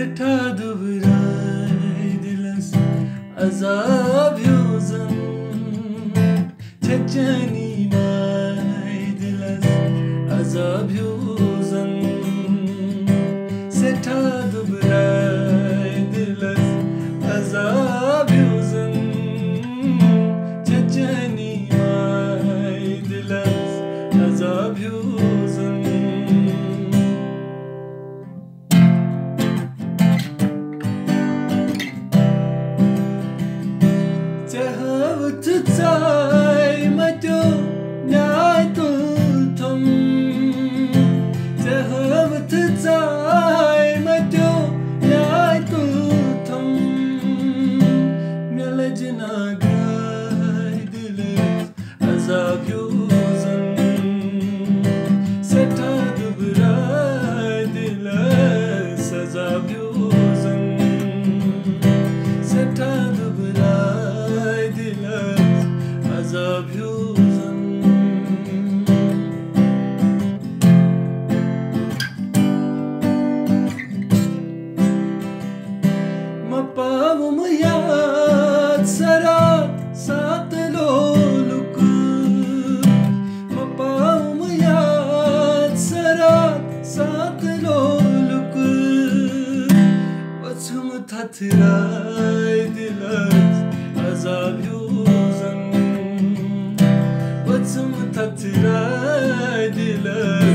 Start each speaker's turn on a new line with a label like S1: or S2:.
S1: Seta duburay dilas azab yozan Çeçeni may dilas azab yozan Seta duburay dilas azab yozan Çeçeni may dilas azab yozan Tsai matyo nyai tultham Tehavat tsai matyo nyai tultham Myalajna gai dilas azab yozan Seta dubray dilas azab yozan Seta dubray dilas azab yozan Mapavum yad sarat sat loluk Mapavum yad sarat sat loluk Vatsum tatray dilas azab yozan Vatsum tatray dilas